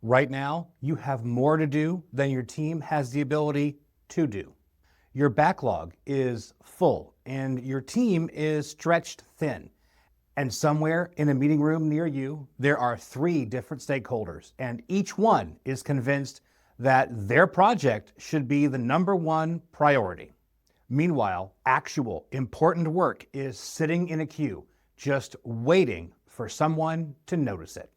Right now, you have more to do than your team has the ability to do. Your backlog is full and your team is stretched thin. And somewhere in a meeting room near you, there are 3 different stakeholders, and each one is convinced that their project should be the #1 priority. Meanwhile, actual important work is sitting in a queue, just waiting for someone to notice it.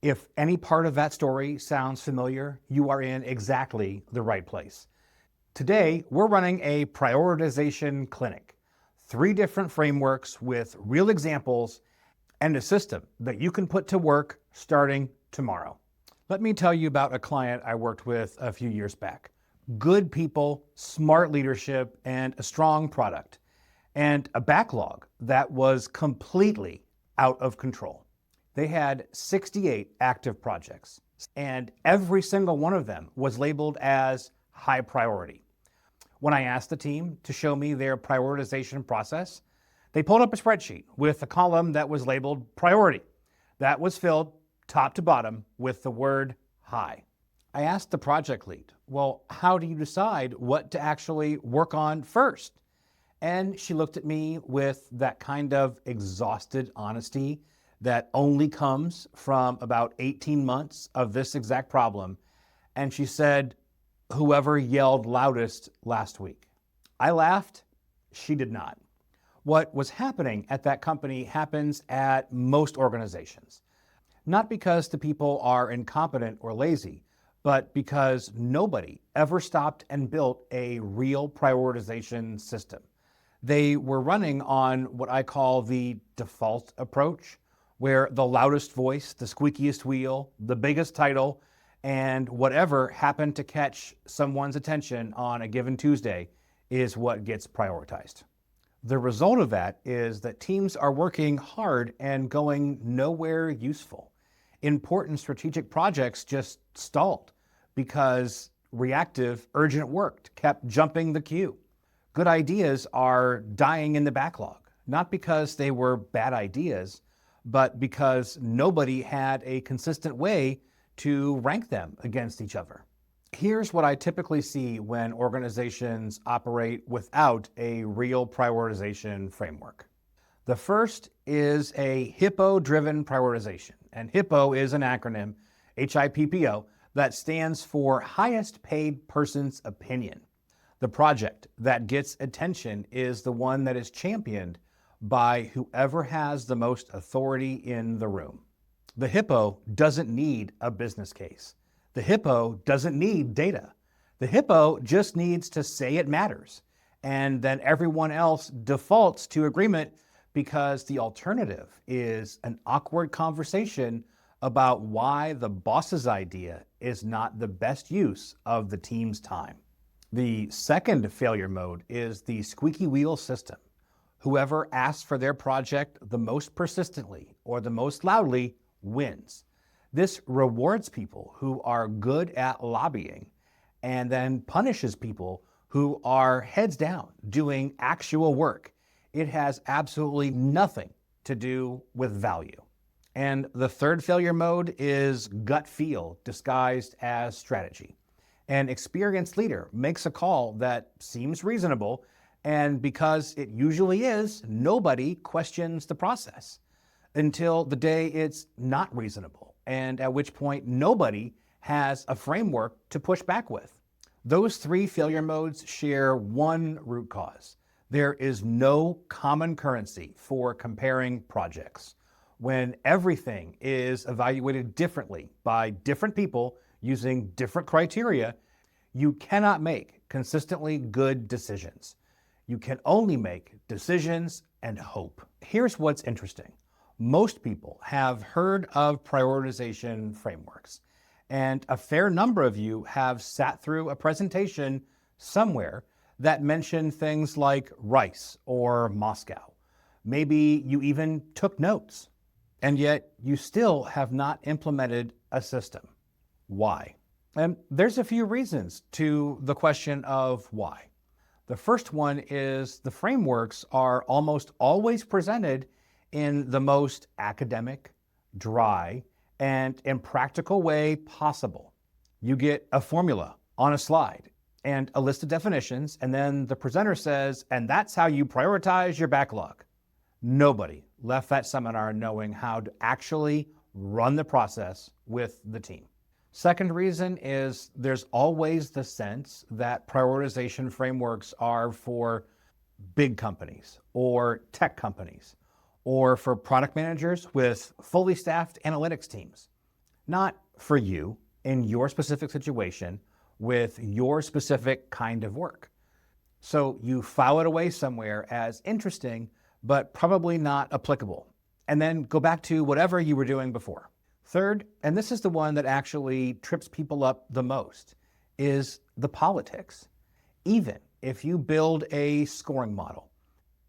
If any part of that story sounds familiar, you are in exactly the right place. Today, we're running a prioritization clinic. 3 different frameworks with real examples and a system that you can put to work starting tomorrow. Let me tell you about a client I worked with a few years back. Good people, smart leadership, and a strong product, and a backlog that was completely out of control. They had 68 active projects, and every single one of them was labeled as high priority. When I asked the team to show me their prioritization process, they pulled up a spreadsheet with a column that was labeled priority, that was filled top to bottom with the word high. I asked the project lead, well, how do you decide what to actually work on first? And she looked at me with that kind of exhausted honesty that only comes from about 18 months of this exact problem. And she said, whoever yelled loudest last week. I laughed. She did not. What was happening at that company happens at most organizations. Not because the people are incompetent or lazy, but because nobody ever stopped and built a real prioritization system. They were running on what I call the default approach, where the loudest voice, the squeakiest wheel, the biggest title, and whatever happened to catch someone's attention on a given Tuesday is what gets prioritized. The result of that is that teams are working hard and going nowhere useful. Important strategic projects just stalled because reactive, urgent work kept jumping the queue. Good ideas are dying in the backlog, not because they were bad ideas, but because nobody had a consistent way to rank them against each other. Here's what I typically see when organizations operate without a real prioritization framework. The first is a HIPPO-driven prioritization, and HIPPO is an acronym, HIPPO, that stands for Highest Paid Person's Opinion. The project that gets attention is the one that is championed by whoever has the most authority in the room. The HIPPO doesn't need a business case. The HIPPO doesn't need data. The HIPPO just needs to say it matters, and then everyone else defaults to agreement because the alternative is an awkward conversation about why the boss's idea is not the best use of the team's time. The second failure mode is the squeaky wheel system. Whoever asks for their project the most persistently or the most loudly wins. This rewards people who are good at lobbying and then punishes people who are heads down doing actual work. It has absolutely nothing to do with value. And the third failure mode is gut feel disguised as strategy. An experienced leader makes a call that seems reasonable, and because it usually is, nobody questions the process until the day it's not reasonable, and at which point nobody has a framework to push back with. Those 3 failure modes share one root cause. There is no common currency for comparing projects. When everything is evaluated differently by different people using different criteria, you cannot make consistently good decisions. You can only make decisions and hope. Here's what's interesting. Most people have heard of prioritization frameworks, and a fair number of you have sat through a presentation somewhere that mentioned things like RICE or MoSCoW. Maybe you even took notes, and yet you still have not implemented a system. Why? And there's a few reasons to the question of why. The first one is the frameworks are almost always presented in the most academic, dry, and impractical way possible. You get a formula on a slide and a list of definitions, and then the presenter says, and that's how you prioritize your backlog. Nobody left that seminar knowing how to actually run the process with the team. Second reason is there's always the sense that prioritization frameworks are for big companies or tech companies or for product managers with fully staffed analytics teams. Not for you in your specific situation with your specific kind of work. So you file it away somewhere as interesting, but probably not applicable, and then go back to whatever you were doing before. Third, and this is the one that actually trips people up the most, is the politics. Even if you build a scoring model,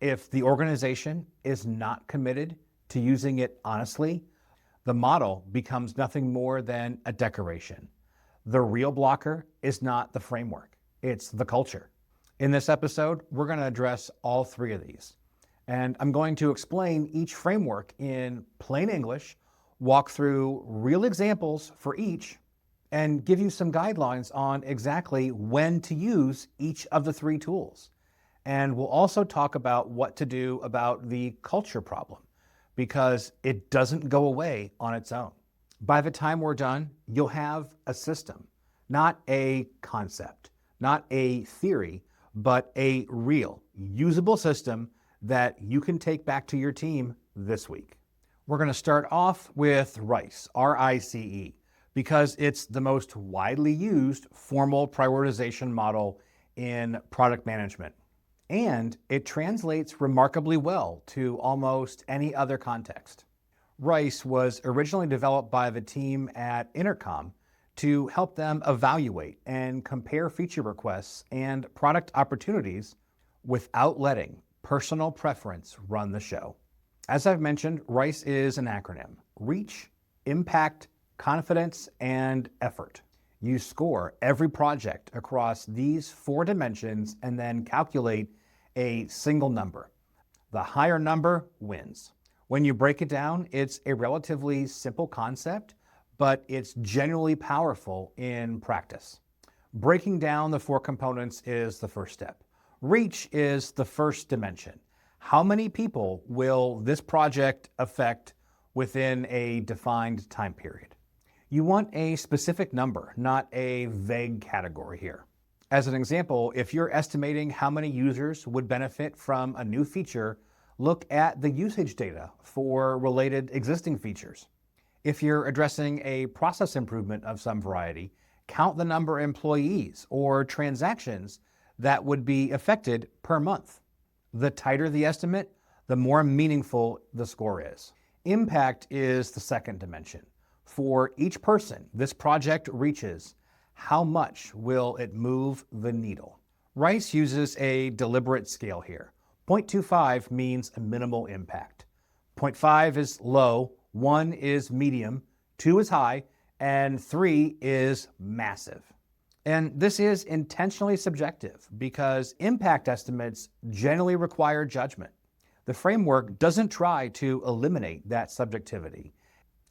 if the organization is not committed to using it honestly, the model becomes nothing more than a decoration. The real blocker is not the framework, it's the culture. In this episode, we're going to address all three of these. And I'm going to explain each framework in plain English, walk through real examples for each, and give you some guidelines on exactly when to use each of the three tools. And we'll also talk about what to do about the culture problem, because it doesn't go away on its own. By the time we're done, you'll have a system, not a concept, not a theory, but a real, usable system that you can take back to your team this week. We're going to start off with RICE, R-I-C-E, because it's the most widely used formal prioritization model in product management. And it translates remarkably well to almost any other context. RICE was originally developed by the team at Intercom to help them evaluate and compare feature requests and product opportunities without letting personal preference run the show. As I've mentioned, RICE is an acronym: Reach, Impact, Confidence, and Effort. You score every project across these 4 dimensions and then calculate a single number. The higher number wins. When you break it down, it's a relatively simple concept, but it's genuinely powerful in practice. Breaking down the 4 components is the first step. Reach is the first dimension. How many people will this project affect within a defined time period? You want a specific number, not a vague category here. As an example, if you're estimating how many users would benefit from a new feature, look at the usage data for related existing features. If you're addressing a process improvement of some variety, count the number of employees or transactions that would be affected per month. The tighter the estimate, the more meaningful the score is. Impact is the second dimension. For each person this project reaches, how much will it move the needle? RICE uses a deliberate scale here. 0.25 means a minimal impact. 0.5 is low, 1 is medium, 2 is high, and 3 is massive. And this is intentionally subjective because impact estimates generally require judgment. The framework doesn't try to eliminate that subjectivity.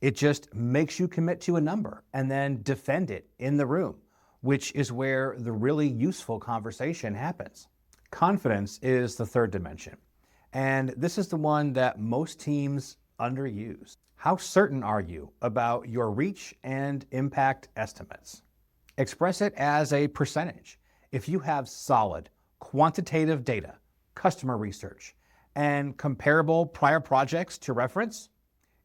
It just makes you commit to a number and then defend it in the room, which is where the really useful conversation happens. Confidence is the third dimension, and this is the one that most teams underuse. How certain are you about your reach and impact estimates? Express it as a percentage. If you have solid, quantitative data, customer research, and comparable prior projects to reference,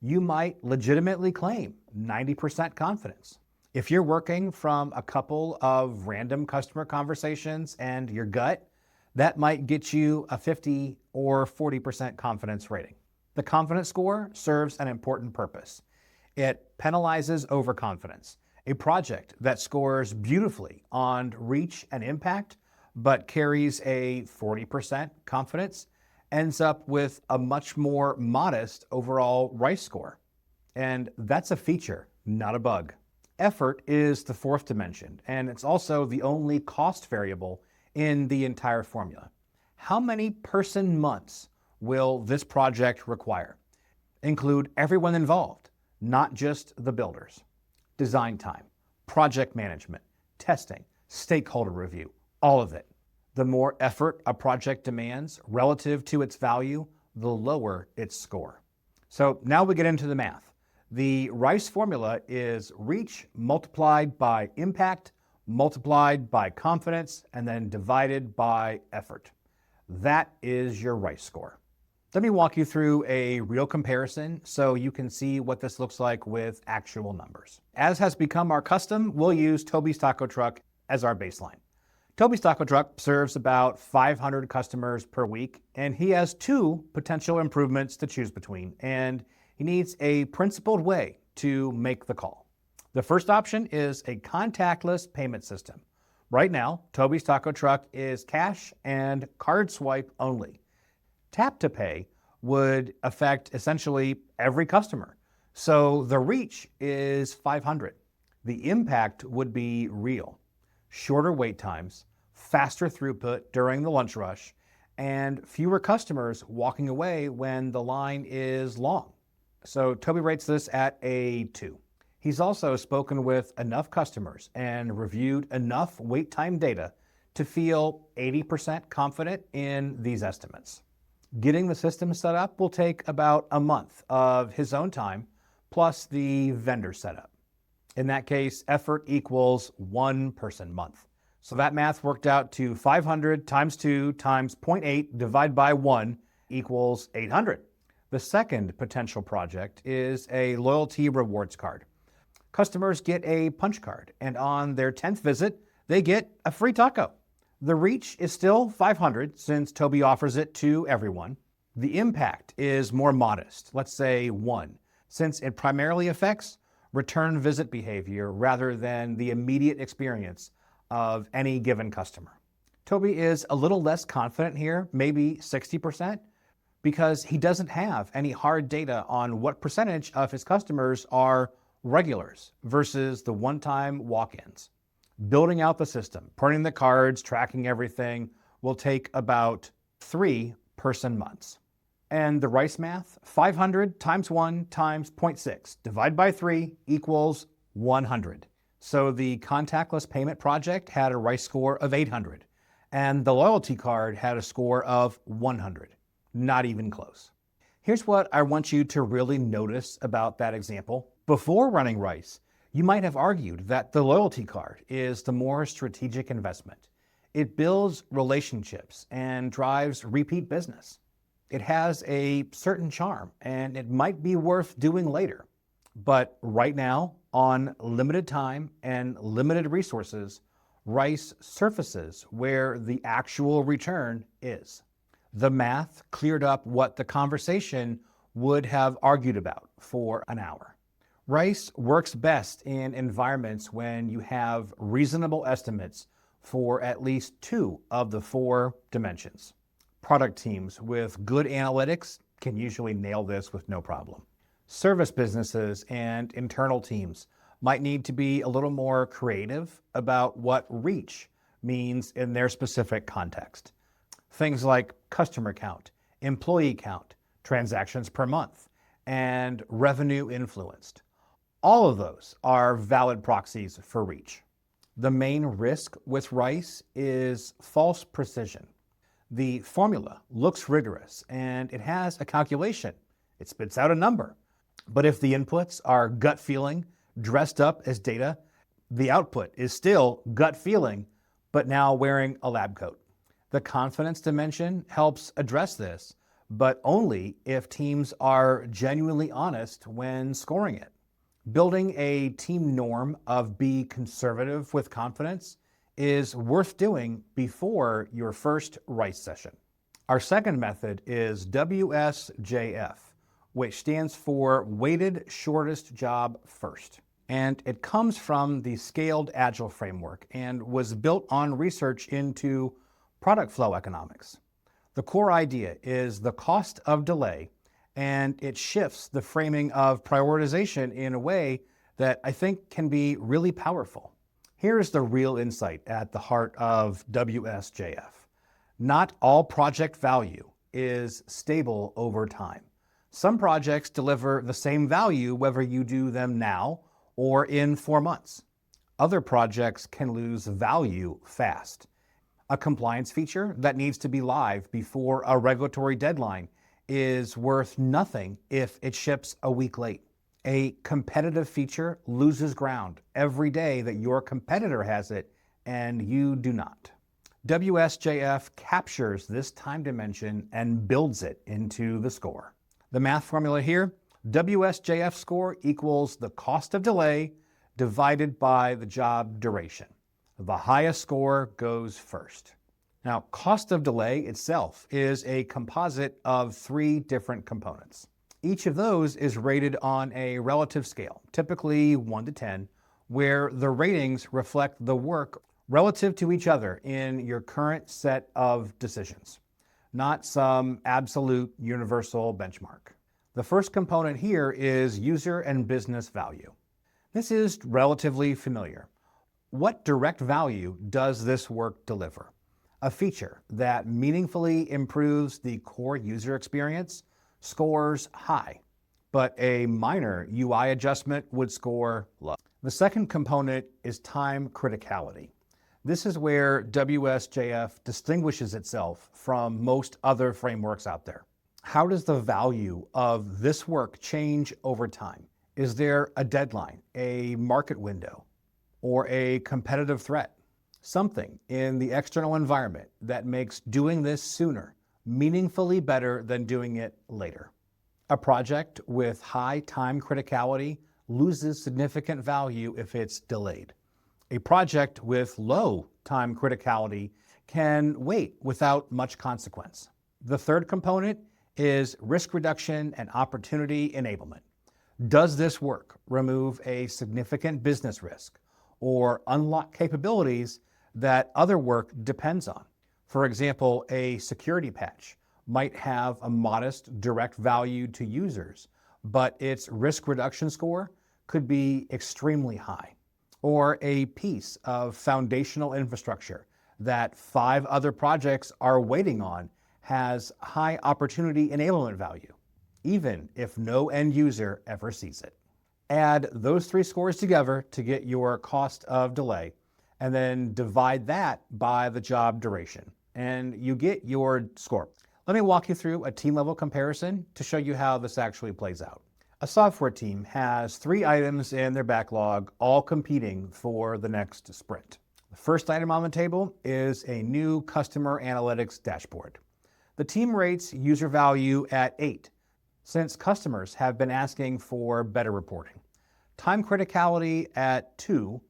you might legitimately claim 90% confidence. If you're working from a couple of random customer conversations and your gut, that might get you a 50 or 40% confidence rating. The confidence score serves an important purpose. It penalizes overconfidence. A project that scores beautifully on reach and impact, but carries a 40% confidence, ends up with a much more modest overall RICE score. And that's a feature, not a bug. Effort is the fourth dimension, and it's also the only cost variable in the entire formula. How many person months will this project require? Include everyone involved, not just the builders. Design time, project management, testing, stakeholder review, all of it. The more effort a project demands relative to its value, the lower its score. So now we get into the math. The RICE formula is reach multiplied by impact, multiplied by confidence, and then divided by effort. That is your RICE score. Let me walk you through a real comparison so you can see what this looks like with actual numbers. As has become our custom, we'll use Toby's Taco Truck as our baseline. Toby's Taco Truck serves about 500 customers per week, and he has two potential improvements to choose between, and he needs a principled way to make the call. The first option is a contactless payment system. Right now, Toby's Taco Truck is cash and card swipe only. Tap to pay would affect essentially every customer. So the reach is 500. The impact would be real. Shorter wait times, faster throughput during the lunch rush, and fewer customers walking away when the line is long. So Toby rates this at a 2. He's also spoken with enough customers and reviewed enough wait time data to feel 80% confident in these estimates. Getting the system set up will take about a month of his own time, plus the vendor setup. In that case, effort equals 1 person month. So that math worked out to 500 times 2 times 0.8 divided by 1 equals 800. The second potential project is a loyalty rewards card. Customers get a punch card, and on their 10th visit, they get a free taco. The reach is still 500 since Toby offers it to everyone. The impact is more modest, let's say 1, since it primarily affects return visit behavior rather than the immediate experience of any given customer. Toby is a little less confident here, maybe 60%, because he doesn't have any hard data on what percentage of his customers are regulars versus the one-time walk-ins. Building out the system, printing the cards, tracking everything will take about 3 person months. And the RICE math, 500 times 1 times 0.6 divided by 3 equals 100. So the contactless payment project had a RICE score of 800, and the loyalty card had a score of 100. Not even close. Here's what I want you to really notice about that example. Before running RICE, you might have argued that the loyalty card is the more strategic investment. It builds relationships and drives repeat business. It has a certain charm, and it might be worth doing later. But right now, on limited time and limited resources, RICE surfaces where the actual return is. The math cleared up what the conversation would have argued about for an hour. RICE works best in environments when you have reasonable estimates for at least 2 of the 4 dimensions. Product teams with good analytics can usually nail this with no problem. Service businesses and internal teams might need to be a little more creative about what reach means in their specific context. Things like customer count, employee count, transactions per month, and revenue influenced. All of those are valid proxies for reach. The main risk with RICE is false precision. The formula looks rigorous and it has a calculation. It spits out a number. But if the inputs are gut feeling dressed up as data, the output is still gut feeling, but now wearing a lab coat. The confidence dimension helps address this, but only if teams are genuinely honest when scoring it. Building a team norm of be conservative with confidence is worth doing before your first RICE session. Our second method is WSJF, which stands for Weighted Shortest Job First. And it comes from the Scaled Agile framework and was built on research into product flow economics. The core idea is the cost of delay, and it shifts the framing of prioritization in a way that I think can be really powerful. Here's the real insight at the heart of WSJF. Not all project value is stable over time. Some projects deliver the same value whether you do them now or in 4 months. Other projects can lose value fast. A compliance feature that needs to be live before a regulatory deadline is worth nothing if it ships a week late. A competitive feature loses ground every day that your competitor has it and you do not. WSJF captures this time dimension and builds it into the score. The math formula here, WSJF score equals the cost of delay divided by the job duration. The highest score goes first. Now, cost of delay itself is a composite of 3 different components. Each of those is rated on a relative scale, typically 1 to 10, where the ratings reflect the work relative to each other in your current set of decisions, not some absolute universal benchmark. The first component here is user and business value. This is relatively familiar. What direct value does this work deliver? A feature that meaningfully improves the core user experience scores high, but a minor UI adjustment would score low. The second component is time criticality. This is where WSJF distinguishes itself from most other frameworks out there. How does the value of this work change over time? Is there a deadline, a market window, or a competitive threat? Something in the external environment that makes doing this sooner meaningfully better than doing it later. A project with high time criticality loses significant value if it's delayed. A project with low time criticality can wait without much consequence. The third component is risk reduction and opportunity enablement. Does this work remove a significant business risk or unlock capabilities that other work depends on? For example, a security patch might have a modest direct value to users, but its risk reduction score could be extremely high. Or a piece of foundational infrastructure that 5 other projects are waiting on has high opportunity enablement value, even if no end user ever sees it. Add those 3 scores together to get your cost of delay, and then divide that by the job duration, and you get your score. Let me walk you through a team-level comparison to show you how this actually plays out. A software team has 3 items in their backlog, all competing for the next sprint. The first item on the table is a new customer analytics dashboard. The team rates user value at 8, since customers have been asking for better reporting. Time criticality at 2,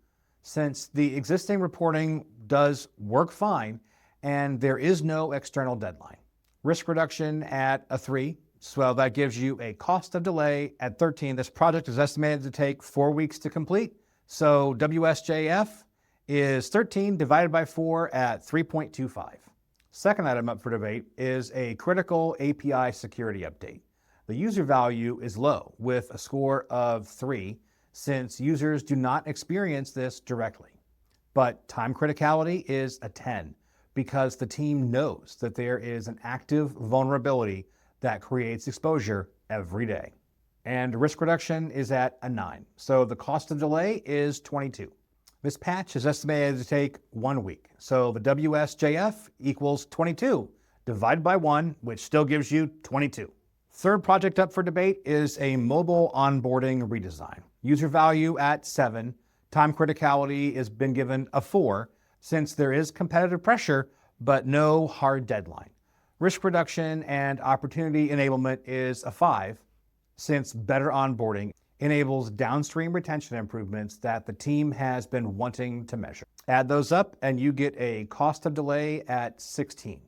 since the existing reporting does work fine and there is no external deadline. Risk reduction at a 3, so that gives you a cost of delay at 13. This project is estimated to take 4 weeks to complete, so WSJF is 13 divided by 4 at 3.25. Second item up for debate is a critical API security update. The user value is low with a score of 3 since users do not experience this directly. But time criticality is a 10 because the team knows that there is an active vulnerability that creates exposure every day. And risk reduction is at a 9, so the cost of delay is 22. This patch is estimated to take 1 week, so the WSJF equals 22 divided by 1, which still gives you 22. Third project up for debate is a mobile onboarding redesign. User value at 7, time criticality has been given a 4, since there is competitive pressure, but no hard deadline. Risk reduction and opportunity enablement is a 5, since better onboarding enables downstream retention improvements that the team has been wanting to measure. Add those up and you get a cost of delay at 16.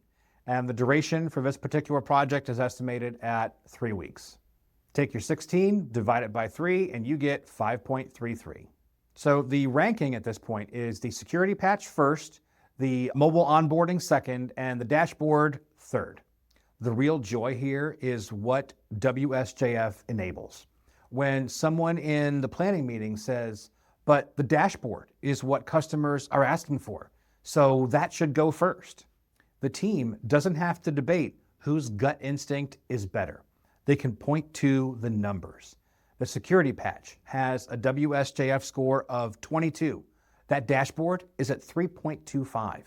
And the duration for this particular project is estimated at 3 weeks. Take your 16, divide it by 3, and you get 5.33. So the ranking at this point is the security patch first, the mobile onboarding second, and the dashboard third. The real joy here is what WSJF enables. When someone in the planning meeting says, but the dashboard is what customers are asking for, so that should go first. The team doesn't have to debate whose gut instinct is better. They can point to the numbers. The security patch has a WSJF score of 22. That dashboard is at 3.25.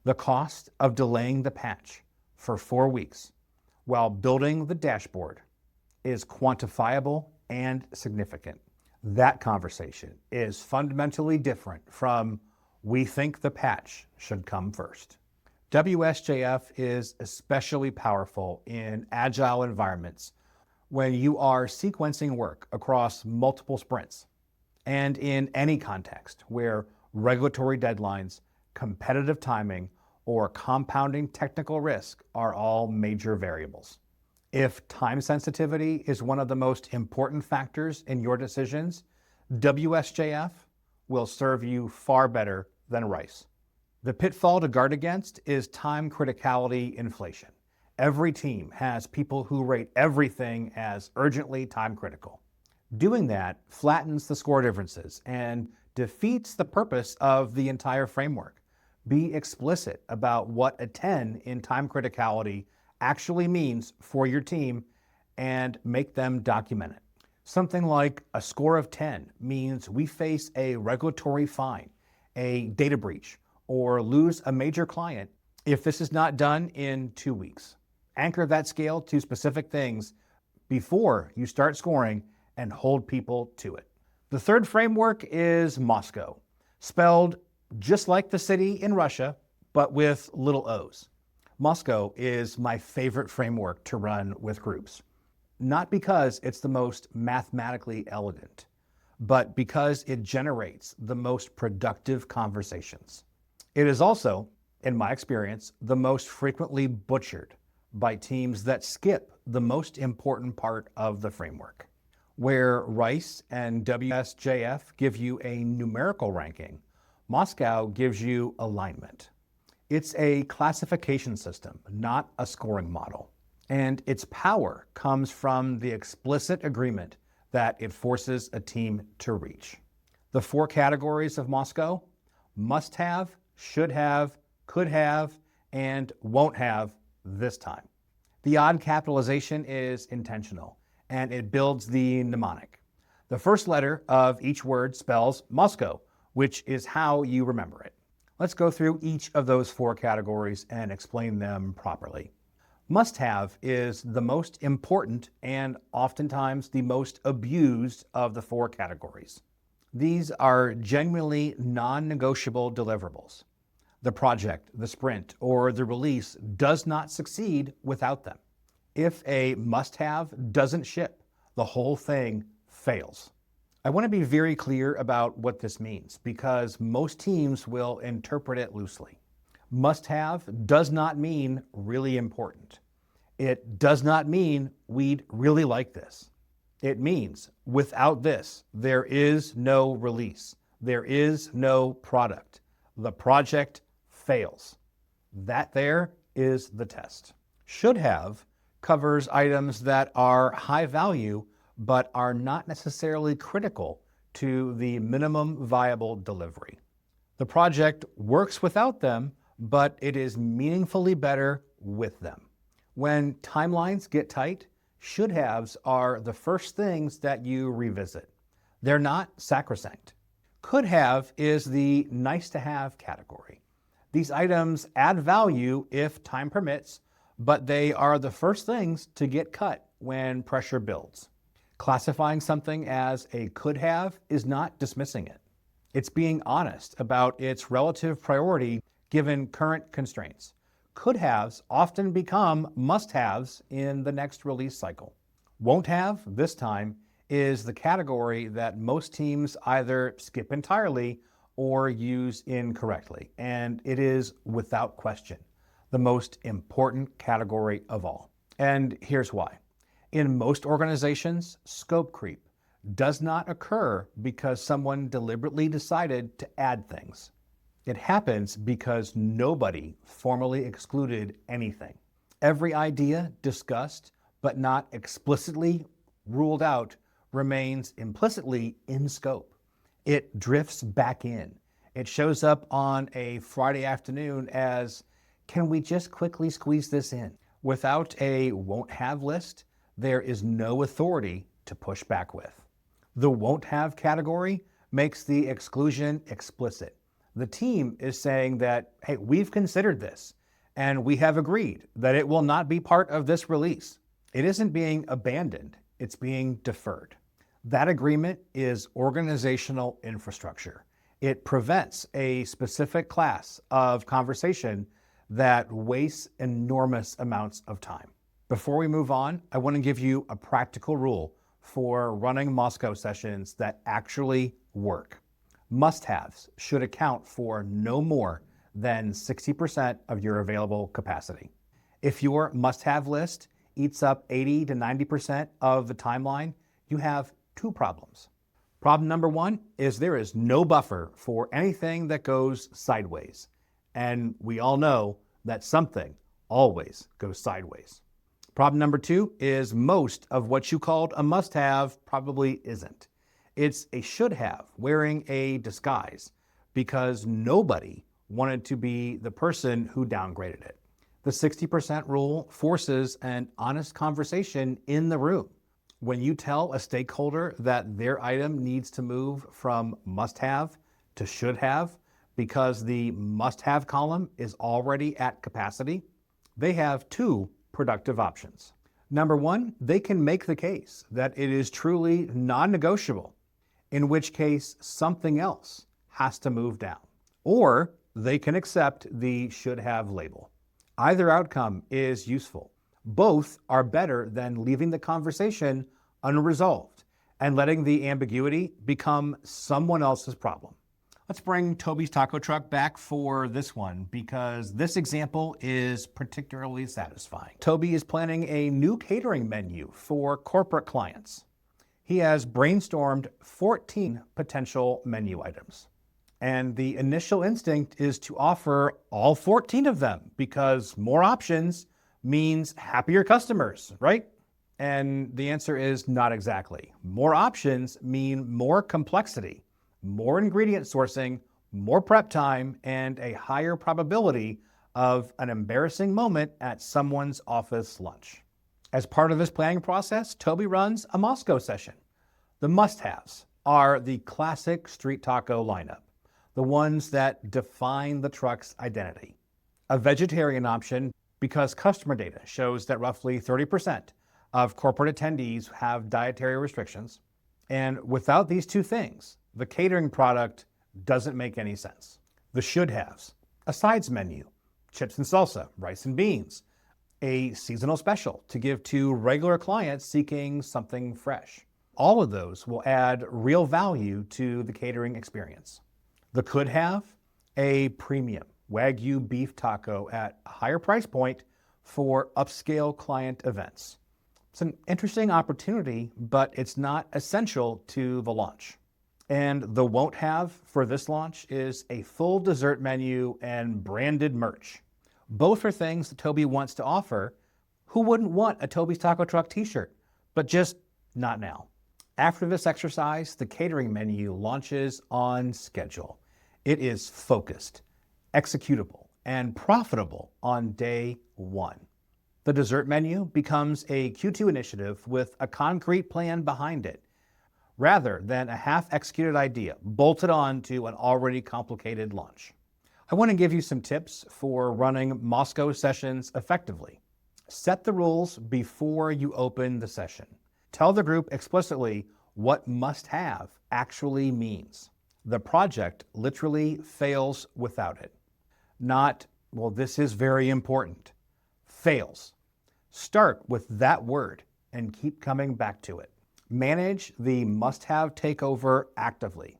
The cost of delaying the patch for 4 weeks while building the dashboard is quantifiable and significant. That conversation is fundamentally different from we think the patch should come first. WSJF is especially powerful in agile environments when you are sequencing work across multiple sprints and in any context where regulatory deadlines, competitive timing, or compounding technical risk are all major variables. If time sensitivity is one of the most important factors in your decisions, WSJF will serve you far better than RICE. The pitfall to guard against is time criticality inflation. Every team has people who rate everything as urgently time critical. Doing that flattens the score differences and defeats the purpose of the entire framework. Be explicit about what a 10 in time criticality actually means for your team and make them document it. Something like a score of 10 means we face a regulatory fine, a data breach, or lose a major client if this is not done in 2 weeks. Anchor that scale to specific things before you start scoring and hold people to it. The third framework is MoSCoW, spelled just like the city in Russia, but with little O's. MoSCoW is my favorite framework to run with groups, not because it's the most mathematically elegant, but because it generates the most productive conversations. It is also, in my experience, the most frequently butchered by teams that skip the most important part of the framework. Where RICE and WSJF give you a numerical ranking, MoSCoW gives you alignment. It's a classification system, not a scoring model. And its power comes from the explicit agreement that it forces a team to reach. The 4 categories of MoSCoW: must have, should have, could have, and won't have this time. The odd capitalization is intentional, and it builds the mnemonic. The first letter of each word spells MoSCoW, which is how you remember it. Let's go through each of those 4 categories and explain them properly. Must have is the most important and oftentimes the most abused of the 4 categories. These are genuinely non-negotiable deliverables. The project, the sprint, or the release does not succeed without them. If a must-have doesn't ship, the whole thing fails. I want to be very clear about what this means because most teams will interpret it loosely. Must-have does not mean really important. It does not mean we'd really like this. It means without this, there is no release. There is no product. The project fails. That there is the test. Should have covers items that are high value but are not necessarily critical to the minimum viable delivery. The project works without them, but it is meaningfully better with them. When timelines get tight, should-haves are the first things that you revisit. They're not sacrosanct. Could-have is the nice-to-have category. These items add value if time permits, but they are the first things to get cut when pressure builds. Classifying something as a could-have is not dismissing it. It's being honest about its relative priority given current constraints. Could-haves often become must-haves in the next release cycle. Won't-have, this time, is the category that most teams either skip entirely or use incorrectly, and it is, without question, the most important category of all. And here's why. In most organizations, scope creep does not occur because someone deliberately decided to add things. It happens because nobody formally excluded anything. Every idea discussed but not explicitly ruled out remains implicitly in scope. It drifts back in. It shows up on a Friday afternoon as, can we just quickly squeeze this in? Without a won't have list, there is no authority to push back with. The won't have category makes the exclusion explicit. The team is saying that, hey, we've considered this and we have agreed that it will not be part of this release. It isn't being abandoned, it's being deferred. That agreement is organizational infrastructure. It prevents a specific class of conversation that wastes enormous amounts of time. Before we move on, I want to give you a practical rule for running MoSCoW sessions that actually work. Must-haves should account for no more than 60% of your available capacity. If your must-have list eats up 80 to 90% of the timeline, you have two problems. Problem number one is there is no buffer for anything that goes sideways. And we all know that something always goes sideways. Problem number two is most of what you called a must-have probably isn't. It's a should-have wearing a disguise because nobody wanted to be the person who downgraded it. The 60% rule forces an honest conversation in the room. When you tell a stakeholder that their item needs to move from must-have to should-have because the must-have column is already at capacity, they have two productive options. Number one, they can make the case that it is truly non-negotiable, in which case something else has to move down. Or they can accept the should-have label. Either outcome is useful. Both are better than leaving the conversation unresolved and letting the ambiguity become someone else's problem. Let's bring Toby's taco truck back for this one because this example is particularly satisfying. Toby is planning a new catering menu for corporate clients. He has brainstormed 14 potential menu items. And the initial instinct is to offer all 14 of them because more options means happier customers, right? And the answer is not exactly. More options mean more complexity, more ingredient sourcing, more prep time, and a higher probability of an embarrassing moment at someone's office lunch. As part of this planning process, Toby runs a MoSCoW session. The must-haves are the classic street taco lineup, the ones that define the truck's identity. A vegetarian option because customer data shows that roughly 30% of corporate attendees have dietary restrictions. And without these two things, the catering product doesn't make any sense. The should-haves, a sides menu, chips and salsa, rice and beans, a seasonal special to give to regular clients seeking something fresh. All of those will add real value to the catering experience. The could-have, a premium Wagyu beef taco at a higher price point for upscale client events. It's an interesting opportunity, but it's not essential to the launch. And the won't have for this launch is a full dessert menu and branded merch. Both are things that Toby wants to offer. Who wouldn't want a Toby's Taco Truck t-shirt? But just not now. After this exercise, the catering menu launches on schedule. It is focused, executable, and profitable on day one. The dessert menu becomes a Q2 initiative with a concrete plan behind it, rather than a half-executed idea bolted on to an already complicated launch. I want to give you some tips for running MoSCoW sessions effectively. Set the rules before you open the session. Tell the group explicitly what must-have actually means. The project literally fails without it. Not, well, this is very important. Fails. Start with that word and keep coming back to it. Manage the must-have takeover actively.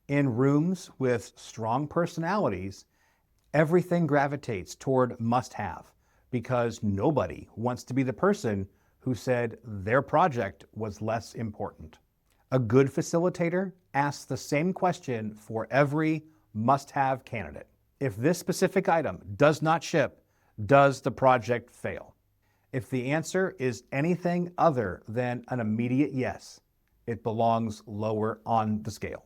In rooms with strong personalities, everything gravitates toward must-have because nobody wants to be the person who said their project was less important. A good facilitator asks the same question for every must-have candidate. If this specific item does not ship, does the project fail? If the answer is anything other than an immediate yes, it belongs lower on the scale.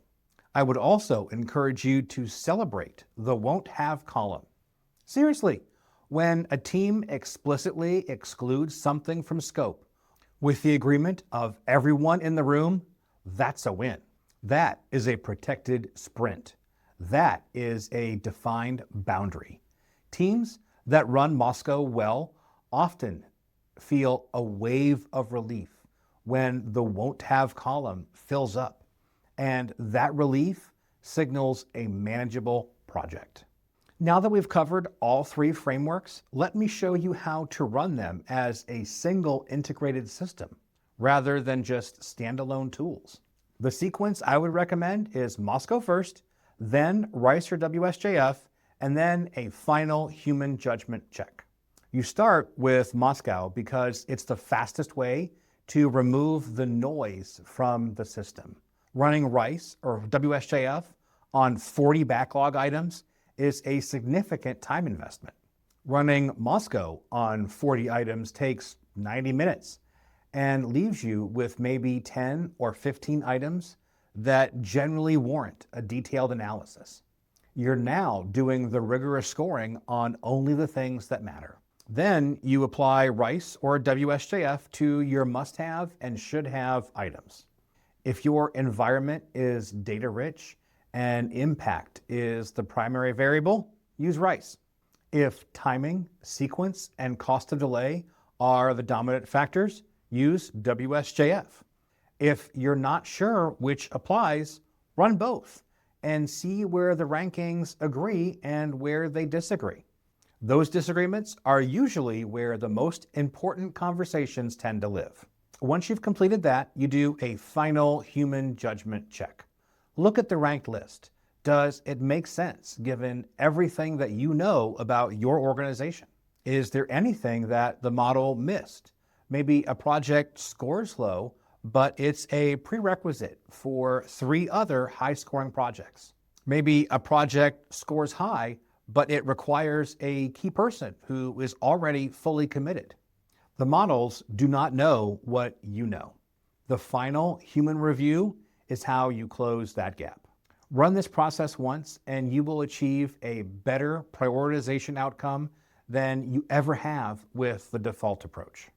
I would also encourage you to celebrate the won't have column. Seriously, when a team explicitly excludes something from scope, With the agreement of everyone in the room, that's a win. That is a protected sprint. That is a defined boundary. Teams that run MoSCoW well often feel a wave of relief when the won't have column fills up, and that relief signals a manageable project. Now that we've covered all three frameworks, let me show you how to run them as a single integrated system rather than just standalone tools. The sequence I would recommend is MoSCoW first, then RICE or WSJF, and then a final human judgment check. You start with MoSCoW because it's the fastest way to remove the noise from the system. Running RICE or WSJF on 40 backlog items is a significant time investment. Running MoSCoW on 40 items takes 90 minutes and leaves you with maybe 10 or 15 items that generally warrant a detailed analysis. You're now doing the rigorous scoring on only the things that matter. Then you apply RICE or WSJF to your must-have and should-have items. If your environment is data-rich and impact is the primary variable, use RICE. If timing, sequence, and cost of delay are the dominant factors, use WSJF. If you're not sure which applies, run both and see where the rankings agree and where they disagree. Those disagreements are usually where the most important conversations tend to live. Once you've completed that, you do a final human judgment check. Look at the ranked list. Does it make sense given everything that you know about your organization? Is there anything that the model missed? Maybe a project scores low, but it's a prerequisite for 3 other high-scoring projects. Maybe a project scores high, but it requires a key person who is already fully committed. The models do not know what you know. The final human review is how you close that gap. Run this process once and you will achieve a better prioritization outcome than you ever have with the default approach.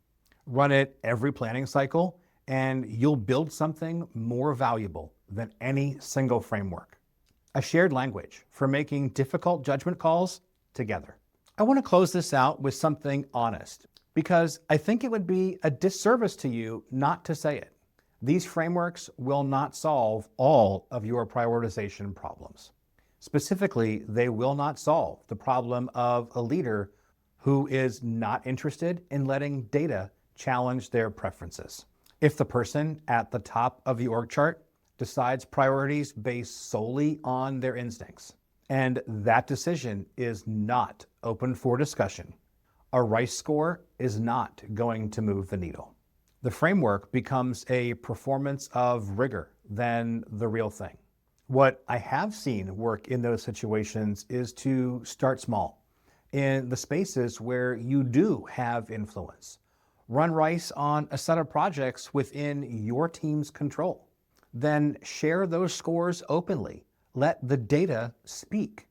Run it every planning cycle and you'll build something more valuable than any single framework. A shared language for making difficult judgment calls together. I want to close this out with something honest because I think it would be a disservice to you not to say it. These frameworks will not solve all of your prioritization problems. Specifically, they will not solve the problem of a leader who is not interested in letting data challenge their preferences. If the person at the top of the org chart decides priorities based solely on their instincts, and that decision is not open for discussion, a RICE score is not going to move the needle. The framework becomes a performance of rigor than the real thing. What I have seen work in those situations is to start small in the spaces where you do have influence. Run RICE on a set of projects within your team's control. Then share those scores openly. Let the data speak.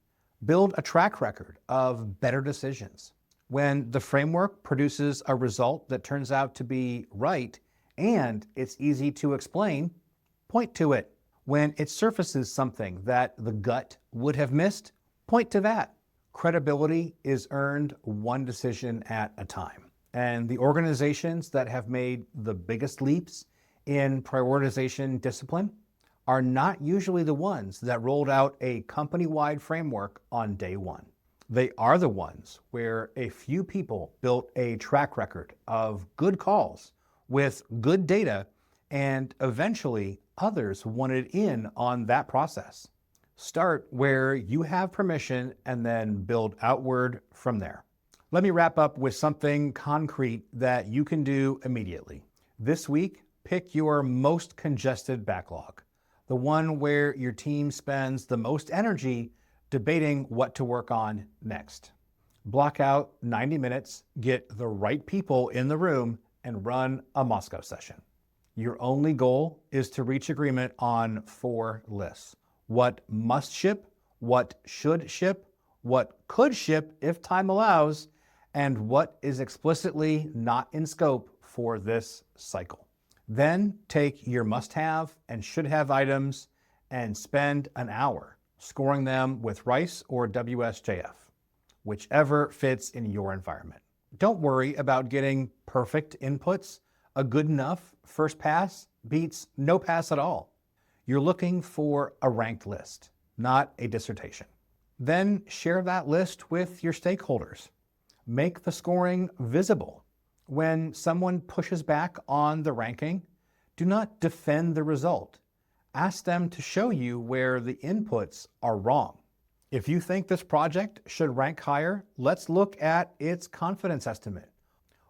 Build a track record of better decisions. When the framework produces a result that turns out to be right and it's easy to explain, point to it. When it surfaces something that the gut would have missed, point to that. Credibility is earned one decision at a time. And the organizations that have made the biggest leaps in prioritization discipline are not usually the ones that rolled out a company-wide framework on day one. They are the ones where a few people built a track record of good calls with good data, and eventually others wanted in on that process. Start where you have permission and then build outward from there. Let me wrap up with something concrete that you can do immediately. This week, pick your most congested backlog, the one where your team spends the most energy debating what to work on next. Block out 90 minutes, get the right people in the room, and run a MoSCoW session. Your only goal is to reach agreement on 4 lists: what must ship, what should ship, what could ship if time allows, and what is explicitly not in scope for this cycle. Then take your must-have and should-have items and spend an hour scoring them with RICE or WSJF, whichever fits in your environment. Don't worry about getting perfect inputs. A good enough first pass beats no pass at all. You're looking for a ranked list, not a dissertation. Then share that list with your stakeholders. Make the scoring visible. When someone pushes back on the ranking, do not defend the result. Ask them to show you where the inputs are wrong. If you think this project should rank higher, let's look at its confidence estimate.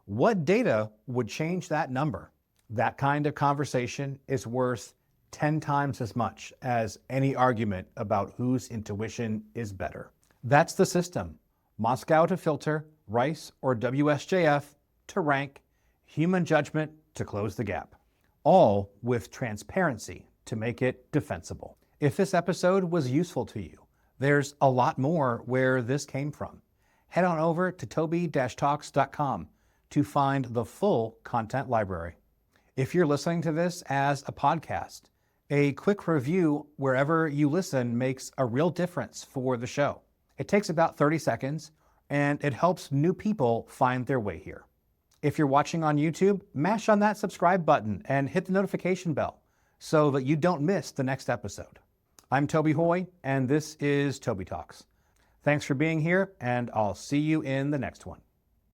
What data would change that number? That kind of conversation is worth 10 times as much as any argument about whose intuition is better. That's the system. MoSCoW to filter, RICE or WSJF to rank, human judgment to close the gap. All with transparency to make it defensible. If this episode was useful to you, there's a lot more where this came from. Head on over to toby-talks.com to find the full content library. If you're listening to this as a podcast, a quick review wherever you listen makes a real difference for the show. It takes about 30 seconds, and it helps new people find their way here. If you're watching on YouTube, mash on that subscribe button and hit the notification bell so that you don't miss the next episode. I'm Toby Hoy, and this is Toby Talks. Thanks for being here, and I'll see you in the next one.